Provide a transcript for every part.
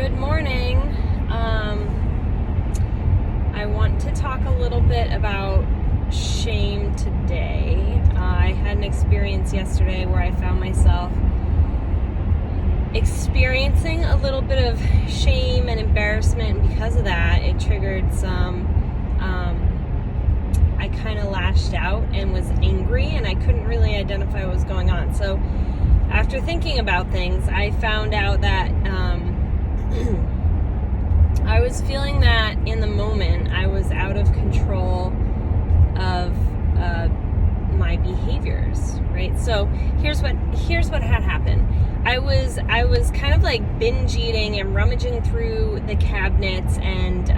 Good morning. I want to talk a little bit about shame today. I had an experience yesterday where I found myself experiencing a little bit of shame and embarrassment, and because of that, it triggered some, I kind of lashed out and was angry, and I couldn't really identify what was going on. So after thinking about things, I found out that I was feeling that in the moment I was out of control of my behaviors, right? So here's what had happened. I was kind of like binge eating and rummaging through the cabinets and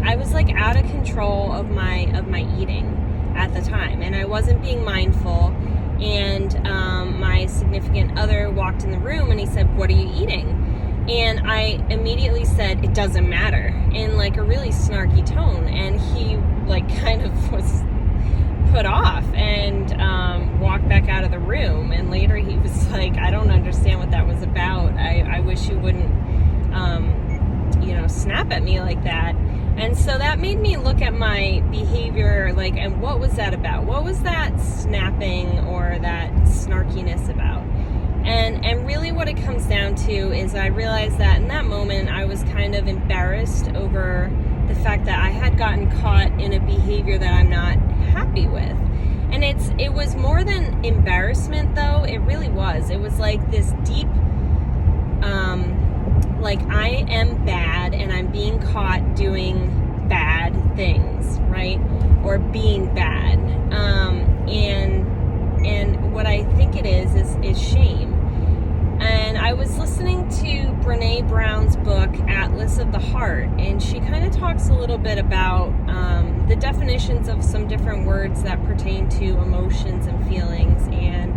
I was like out of control of my eating at the time, and I wasn't being mindful. And my significant other walked in the room and he said, "What are you eating?" And I immediately said, "It doesn't matter," in like a really snarky tone. And he like kind of was put off and walked back out of the room. And later he was like, "I don't understand what that was about. I wish you wouldn't snap at me like that." And so that made me look at my behavior, like, and what was that about? What was that snapping or that snarkiness about? And really what it comes down to is I realized that in that moment I was kind of embarrassed over the fact that I had gotten caught in a behavior that I'm not happy with. And it was more than embarrassment, though. It really was. It was like this deep, like I am bad and I'm being caught doing bad things, right? Or being bad. And what I think it is shame. And I was listening to Brené Brown's book, Atlas of the Heart, and she kind of talks a little bit about the definitions of some different words that pertain to emotions and feelings, and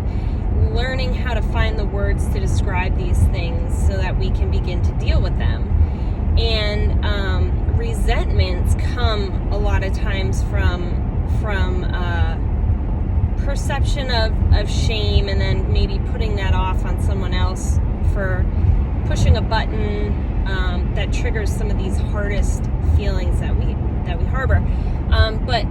learning how to find the words to describe these things so that we can begin to deal with them. And resentments come a lot of times from perception of shame, and then maybe putting that off on someone else for pushing a button that triggers some of these hardest feelings that we harbor. But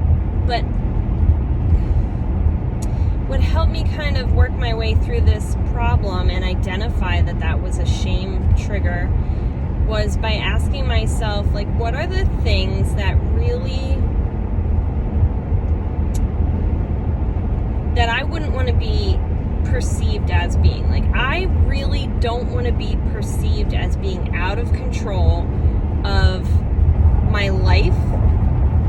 what helped me kind of work my way through this problem and identify that was a shame trigger was by asking myself, like, what are the things that I wouldn't want to be perceived as being. Like, I really don't want to be perceived as being out of control of my life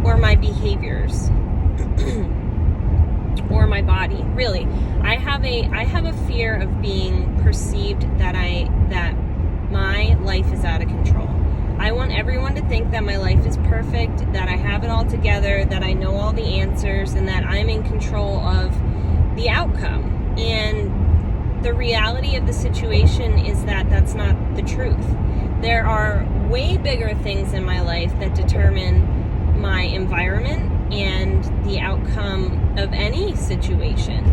or my behaviors or my body. Really, I have a fear of being perceived that my life is out of control. I want everyone to think that my life is perfect, that I have it all together, that I know all the answers, and that I'm in control of the outcome. And the reality of the situation is that that's not the truth. There are way bigger things in my life that determine my environment and the outcome of any situation.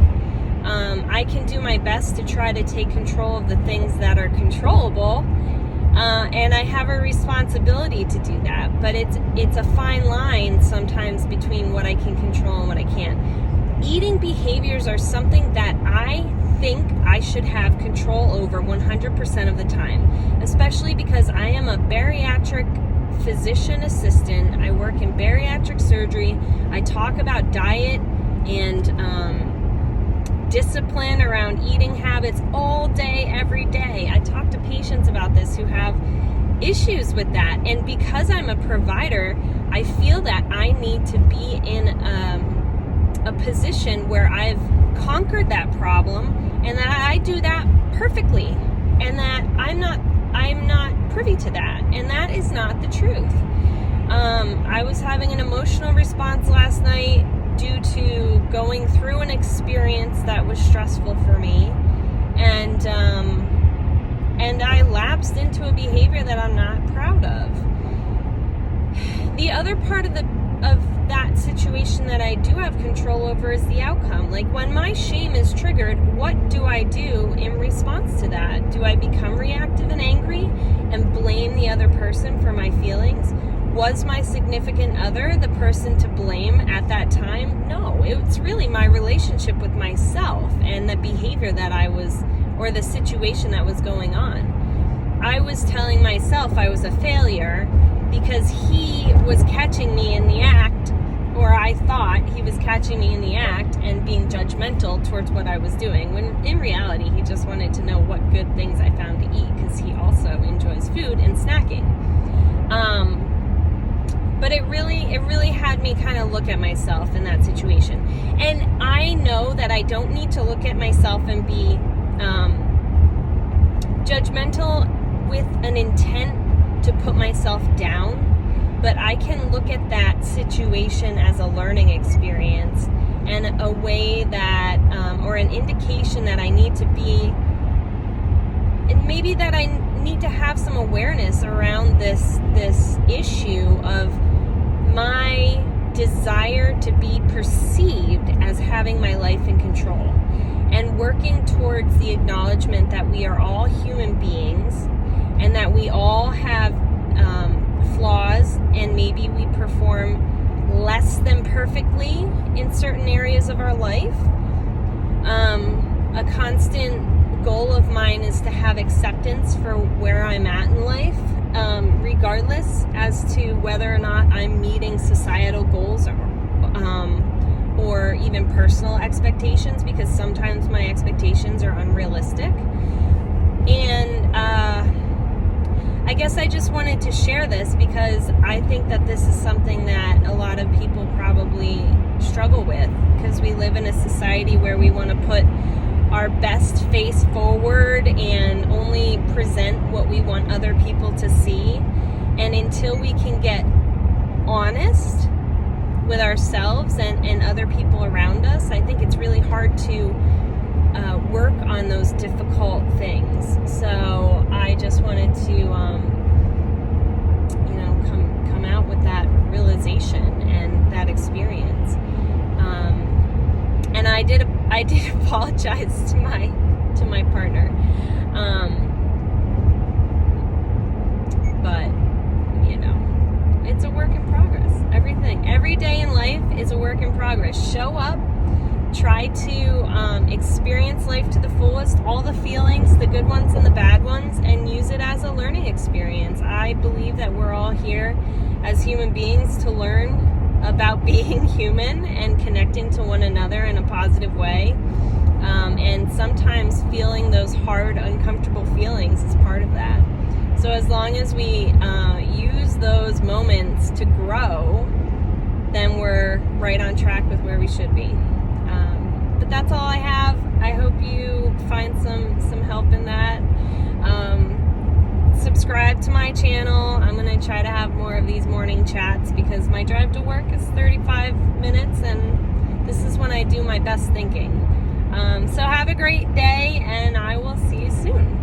I can do my best to try to take control of the things that are controllable, and I have a responsibility to do that. But it's a fine line sometimes between what I can control and what I can't. Eating behaviors are something that I think I should have control over 100% of the time, especially because I am a bariatric physician assistant. I work in bariatric surgery. I talk about diet and discipline around eating habits all day, every day. I talk to patients about this who have issues with that. And because I'm a provider, I feel that I need to be in a position where I've conquered that problem and that I do that perfectly, and that I'm not privy to that, and that is not the truth. I was having an emotional response last night due to going through an experience that was stressful for me, and I lapsed into a behavior that I'm not proud of. The other part of the of that situation that I do have control over is the outcome. Like when my shame is triggered, what do I do in response to that? Do I become reactive and angry and blame the other person for my feelings? Was my significant other the person to blame at that time? No, it's really my relationship with myself and the behavior that I was, or the situation that was going on. I was telling myself I was a failure because he was catching me in the act, or I thought he was catching me in the act and being judgmental towards what I was doing, when in reality he just wanted to know what good things I found to eat, because he also enjoys food and snacking. But it really had me kind of look at myself in that situation. And I know that I don't need to look at myself and be judgmental with an intent to put myself down, but I can look at that situation as a learning experience and a way that, or an indication that I need to be, and maybe that I need to have some awareness around this issue of my desire to be perceived as having my life in control, and working towards the acknowledgement that we are all human beings and that we all have flaws, and maybe we perform less than perfectly in certain areas of our life. A constant goal of mine is to have acceptance for where I'm at in life, regardless as to whether or not I'm meeting societal goals or even personal expectations, because sometimes my expectations are unrealistic. And I guess I just wanted to share this because I think that this is something that a lot of people probably struggle with, because we live in a society where we want to put our best face forward and only present what we want other people to see. And until we can get honest with ourselves and other people around us, I think it's really hard to work on those difficult things. So I just wanted to come out with that realization and that experience. And I did apologize to my partner. But it's a work in progress. Every day in life is a work in progress. Show up, try to experience life to the fullest, all the feelings, the good ones and the bad ones, and use it as a learning experience. I believe that we're all here as human beings to learn about being human and connecting to one another in a positive way. And sometimes feeling those hard, uncomfortable feelings is part of that. So as long as we use those moments to grow, then we're right on track with where we should be. But that's all I have. I hope you find some help in that. Subscribe to my channel. I'm going to try to have more of these morning chats because my drive to work is 35 minutes and this is when I do my best thinking. So have a great day and I will see you soon.